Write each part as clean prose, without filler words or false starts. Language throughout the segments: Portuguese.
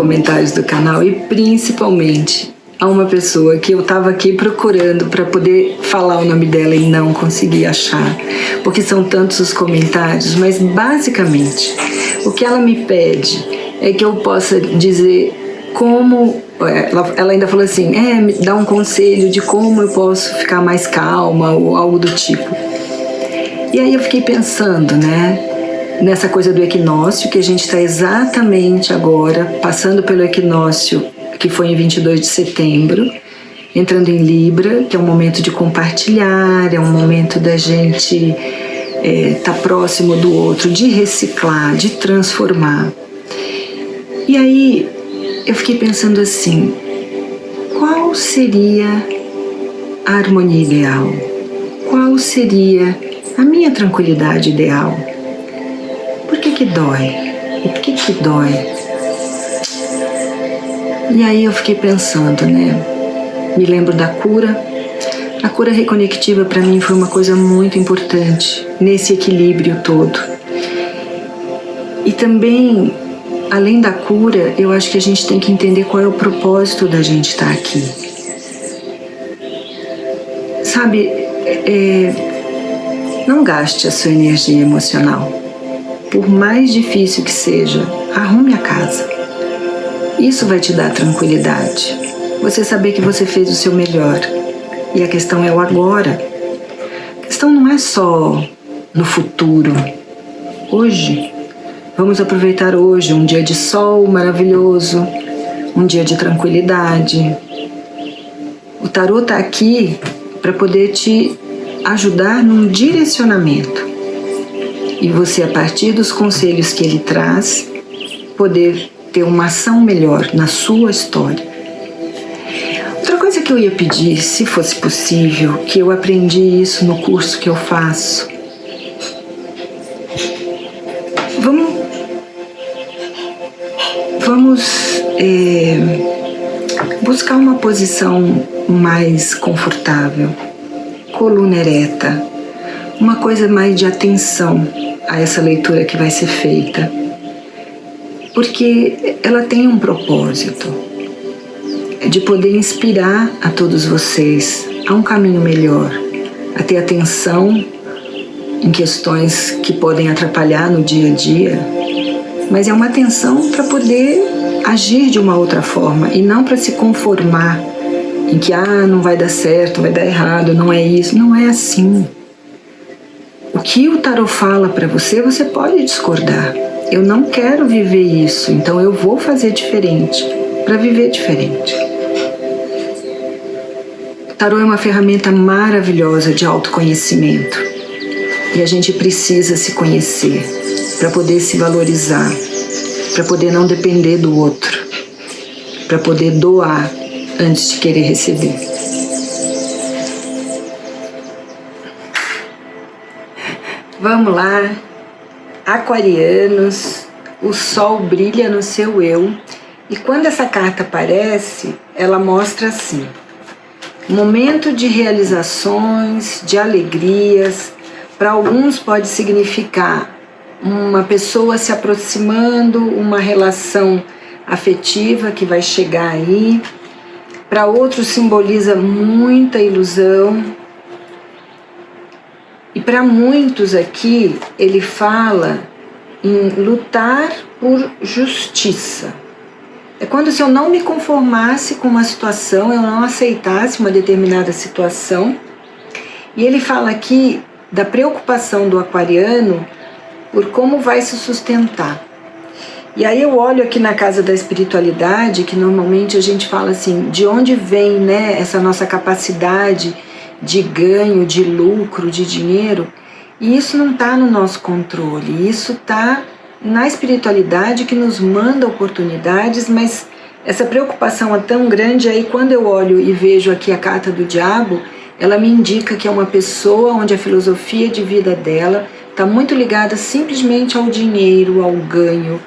comentários do canal e principalmente a uma pessoa que eu estava aqui procurando para poder falar o nome dela e não consegui achar, porque são tantos os comentários, mas basicamente o que ela me pede é que eu possa dizer como... Ela ainda falou assim, me dá um conselho de como eu posso ficar mais calma ou algo do tipo. E aí eu fiquei pensando, né, nessa coisa do equinócio, que a gente está exatamente agora passando pelo equinócio que foi em 22 de setembro, entrando em Libra, que é um momento de compartilhar, é um momento da gente tá próximo do outro, de reciclar, de transformar. E aí eu fiquei pensando assim, qual seria a harmonia ideal? Qual seria a minha tranquilidade ideal? Por que dói? O que dói? E aí eu fiquei pensando, né? Me lembro da cura. A cura reconectiva para mim foi uma coisa muito importante nesse equilíbrio todo. E também, além da cura, eu acho que a gente tem que entender qual é o propósito da gente estar aqui. Sabe, não gaste a sua energia emocional. Por mais difícil que seja, arrume a casa. Isso vai te dar tranquilidade. Você saber que você fez o seu melhor. E a questão é o agora. A questão não é só no futuro. Hoje, vamos aproveitar hoje, um dia de sol maravilhoso, um dia de tranquilidade. O tarô está aqui para poder te ajudar num direcionamento. E você, a partir dos conselhos que ele traz, poder ter uma ação melhor na sua história. Outra coisa que eu ia pedir, se fosse possível, que eu aprendi isso no curso que eu faço. Vamos buscar uma posição mais confortável, coluna ereta, uma coisa mais de atenção a essa leitura que vai ser feita, porque ela tem um propósito, de poder inspirar a todos vocês a um caminho melhor, a ter atenção em questões que podem atrapalhar no dia a dia, mas é uma atenção para poder agir de uma outra forma e não para se conformar em que não vai dar certo, vai dar errado, não é isso, não é assim. O que o tarô fala para você, você pode discordar. Eu não quero viver isso, então eu vou fazer diferente, para viver diferente. O tarô é uma ferramenta maravilhosa de autoconhecimento e a gente precisa se conhecer para poder se valorizar, para poder não depender do outro, para poder doar antes de querer receber. Vamos lá, aquarianos, o sol brilha no seu eu e quando essa carta aparece, ela mostra assim, momento de realizações, de alegrias, para alguns pode significar uma pessoa se aproximando, uma relação afetiva que vai chegar aí, para outros simboliza muita ilusão. E para muitos aqui, ele fala em lutar por justiça. É quando se eu não me conformasse com uma situação, eu não aceitasse uma determinada situação. E ele fala aqui da preocupação do aquariano por como vai se sustentar. E aí eu olho aqui na casa da espiritualidade, que normalmente a gente fala assim, de onde vem, né, essa nossa capacidade de ganho, de lucro, de dinheiro, e isso não está no nosso controle, isso está na espiritualidade que nos manda oportunidades, mas essa preocupação é tão grande, aí quando eu olho e vejo aqui a carta do diabo, ela me indica que é uma pessoa onde a filosofia de vida dela está muito ligada simplesmente ao dinheiro, ao ganho,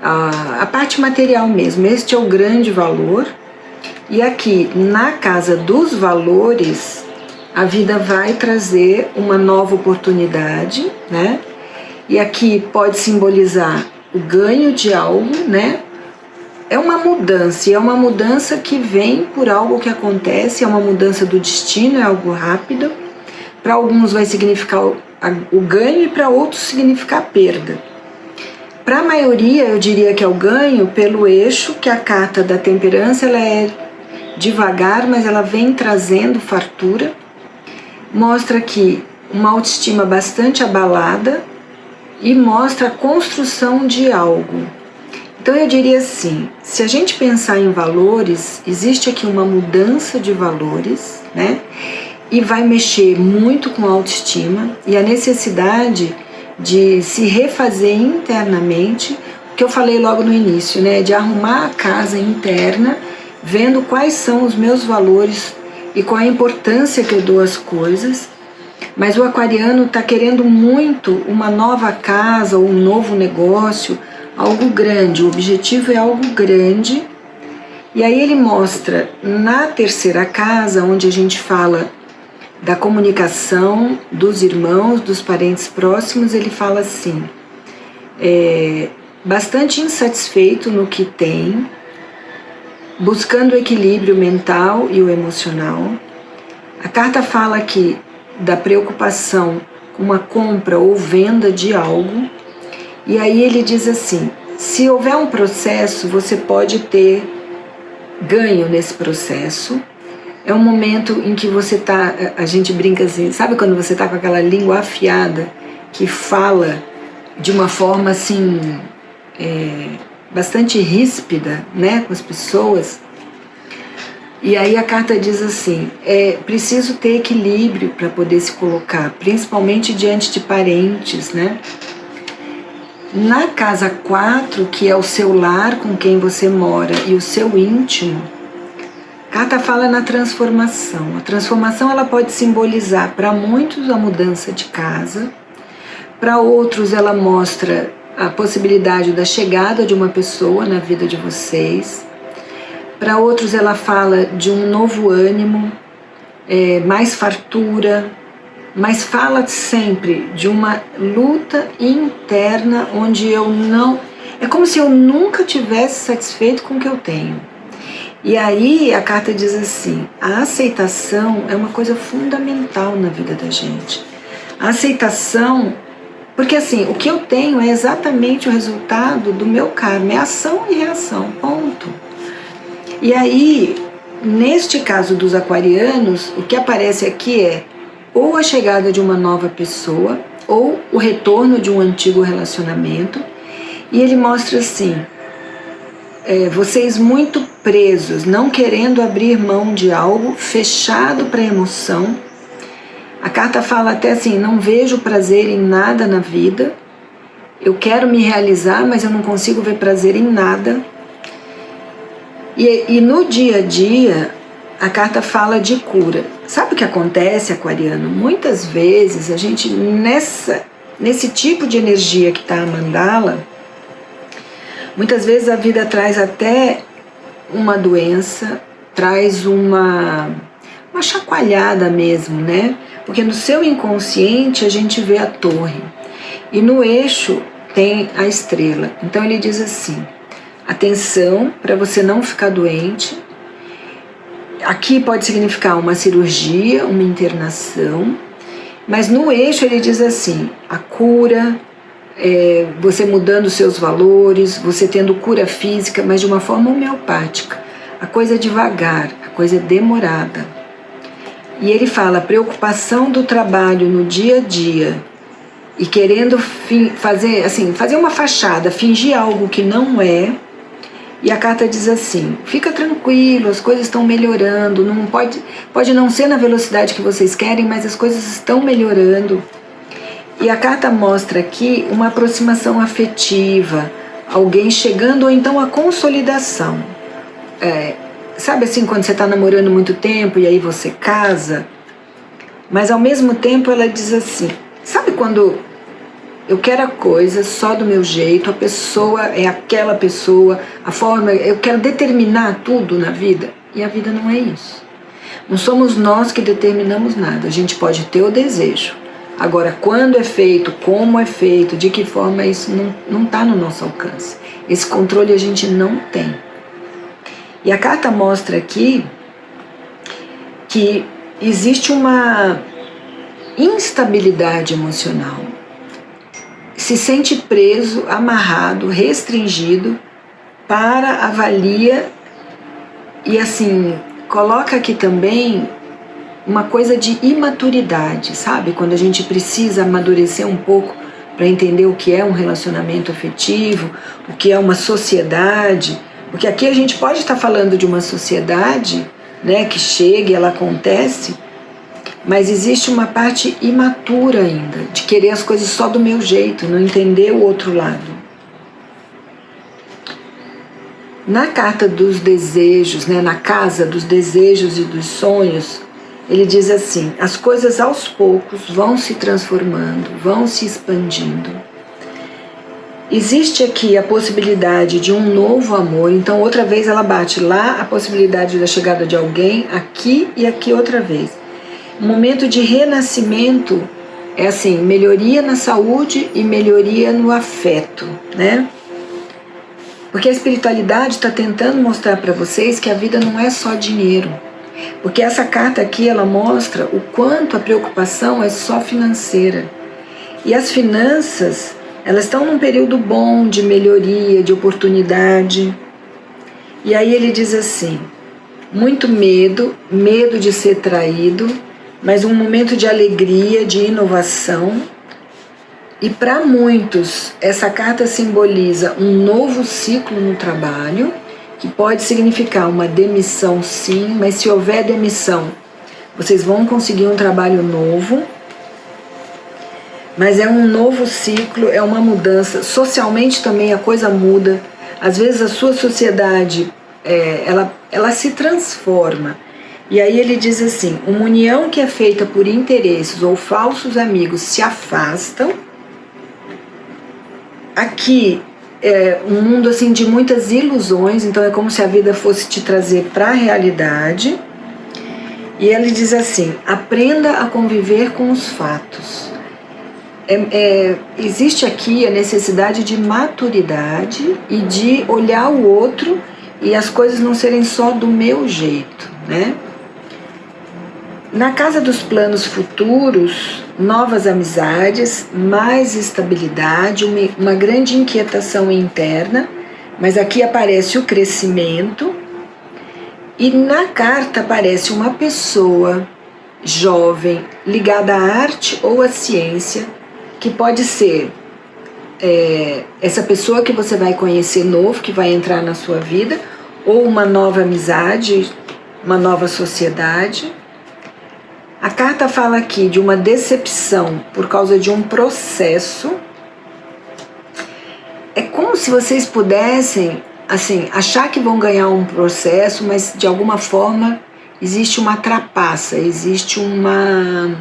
a parte material mesmo, este é o grande valor, e aqui na casa dos valores, a vida vai trazer uma nova oportunidade, né? E aqui pode simbolizar o ganho de algo, né? é uma mudança, e é uma mudança que vem por algo que acontece, é uma mudança do destino, é algo rápido. Para alguns vai significar o ganho e para outros significar a perda. Para a maioria, eu diria que é o ganho pelo eixo, que a carta da temperança ela é devagar, mas ela vem trazendo fartura. Mostra aqui uma autoestima bastante abalada e mostra a construção de algo. Então eu diria assim, se a gente pensar em valores, existe aqui uma mudança de valores, né? E vai mexer muito com a autoestima e a necessidade de se refazer internamente, o que eu falei logo no início, né? De arrumar a casa interna, vendo quais são os meus valores e qual a importância que eu dou às coisas. Mas o aquariano está querendo muito uma nova casa ou um novo negócio, algo grande, o objetivo é algo grande. E aí ele mostra na terceira casa, onde a gente fala da comunicação dos irmãos, dos parentes próximos, ele fala assim, bastante insatisfeito no que tem, buscando o equilíbrio mental e o emocional. A carta fala aqui da preocupação com uma compra ou venda de algo. E aí ele diz assim, se houver um processo, você pode ter ganho nesse processo. É um momento em que você tá, a gente brinca assim, sabe quando você tá com aquela língua afiada, que fala de uma forma assim, bastante ríspida, né, com as pessoas. E aí a carta diz assim, é preciso ter equilíbrio para poder se colocar, principalmente diante de parentes, né? Na casa 4, que é o seu lar com quem você mora e o seu íntimo, a carta fala na transformação. A transformação ela pode simbolizar para muitos a mudança de casa, para outros ela mostra a possibilidade da chegada de uma pessoa na vida de vocês, para outros ela fala de um novo ânimo, mais fartura, mas fala sempre de uma luta interna onde eu não... É como se eu nunca tivesse satisfeito com o que eu tenho. E aí a carta diz assim, a aceitação é uma coisa fundamental na vida da gente. A aceitação, porque assim, o que eu tenho é exatamente o resultado do meu karma, é ação e reação, ponto. E aí, neste caso dos aquarianos, o que aparece aqui é ou a chegada de uma nova pessoa, ou o retorno de um antigo relacionamento. E ele mostra assim, vocês muito presos, não querendo abrir mão de algo, fechado para a emoção. A carta fala até assim, não vejo prazer em nada na vida, eu quero me realizar, mas eu não consigo ver prazer em nada. E no dia a dia, a carta fala de cura. Sabe o que acontece, aquariano? Muitas vezes a gente, nesse tipo de energia que está a mandala, muitas vezes a vida traz até uma doença, traz uma chacoalhada mesmo, né? Porque no seu inconsciente a gente vê a torre e no eixo tem a estrela. Então ele diz assim, atenção para você não ficar doente. Aqui pode significar uma cirurgia, uma internação, mas no eixo ele diz assim, a cura, você mudando seus valores, você tendo cura física, mas de uma forma homeopática. A coisa é devagar, a coisa é demorada. E ele fala, preocupação do trabalho no dia a dia e querendo fazer uma fachada, fingir algo que não é. E a carta diz assim, fica tranquilo, as coisas estão melhorando, não pode não ser na velocidade que vocês querem, mas as coisas estão melhorando. E a carta mostra aqui uma aproximação afetiva, alguém chegando ou então a consolidação. Sabe assim, quando você está namorando muito tempo e aí você casa? Mas ao mesmo tempo ela diz assim, sabe quando eu quero a coisa só do meu jeito, a pessoa é aquela pessoa, a forma, eu quero determinar tudo na vida, e a vida não é isso. Não somos nós que determinamos nada, a gente pode ter o desejo. Agora, quando é feito, como é feito, de que forma, isso não está no nosso alcance. Esse controle a gente não tem. E a carta mostra aqui que existe uma instabilidade emocional. Se sente preso, amarrado, restringido para a valia e assim, coloca aqui também uma coisa de imaturidade, sabe? Quando a gente precisa amadurecer um pouco para entender o que é um relacionamento afetivo, o que é uma sociedade, porque aqui a gente pode estar falando de uma sociedade, né, que chega e ela acontece, mas existe uma parte imatura ainda, de querer as coisas só do meu jeito, não entender o outro lado. Na carta dos desejos, né, na casa dos desejos e dos sonhos, ele diz assim: as coisas aos poucos vão se transformando, vão se expandindo. Existe aqui a possibilidade de um novo amor, então outra vez ela bate lá a possibilidade da chegada de alguém, aqui e aqui outra vez. Um momento de renascimento é assim, melhoria na saúde e melhoria no afeto, né? Porque a espiritualidade está tentando mostrar para vocês que a vida não é só dinheiro. Porque essa carta aqui, ela mostra o quanto a preocupação é só financeira. E as finanças, elas estão num período bom de melhoria, de oportunidade. E aí ele diz assim, muito medo, medo de ser traído, mas um momento de alegria, de inovação. E para muitos, essa carta simboliza um novo ciclo no trabalho, que pode significar uma demissão sim, mas se houver demissão, vocês vão conseguir um trabalho novo, mas é um novo ciclo, é uma mudança. Socialmente também a coisa muda, às vezes a sua sociedade, ela se transforma. E aí ele diz assim, uma união que é feita por interesses ou falsos amigos se afastam. Aqui é um mundo assim de muitas ilusões, então é como se a vida fosse te trazer para a realidade. E ele diz assim, aprenda a conviver com os fatos. Existe aqui a necessidade de maturidade e de olhar o outro e as coisas não serem só do meu jeito, né? Na casa dos planos futuros, novas amizades, mais estabilidade, uma grande inquietação interna, mas aqui aparece o crescimento. E na carta aparece uma pessoa jovem ligada à arte ou à ciência, que pode ser essa pessoa que você vai conhecer novo, que vai entrar na sua vida, ou uma nova amizade, uma nova sociedade. A carta fala aqui de uma decepção por causa de um processo. É como se vocês pudessem, assim, achar que vão ganhar um processo, mas de alguma forma existe uma trapaça, existe uma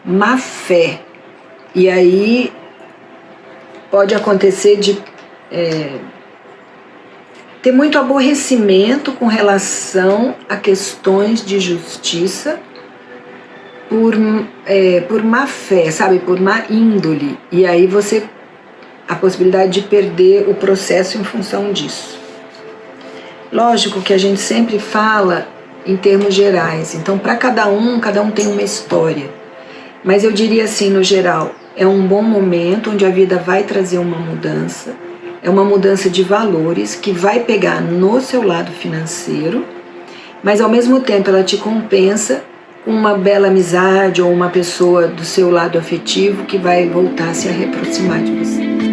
má fé. E aí pode acontecer de ter muito aborrecimento com relação a questões de justiça, por má fé, sabe, por má índole, e aí a possibilidade de perder o processo em função disso. Lógico que a gente sempre fala em termos gerais, então para cada um tem uma história, mas eu diria assim, no geral, é um bom momento onde a vida vai trazer uma mudança, é uma mudança de valores que vai pegar no seu lado financeiro, mas ao mesmo tempo ela te compensa com uma bela amizade ou uma pessoa do seu lado afetivo que vai voltar a se aproximar de você.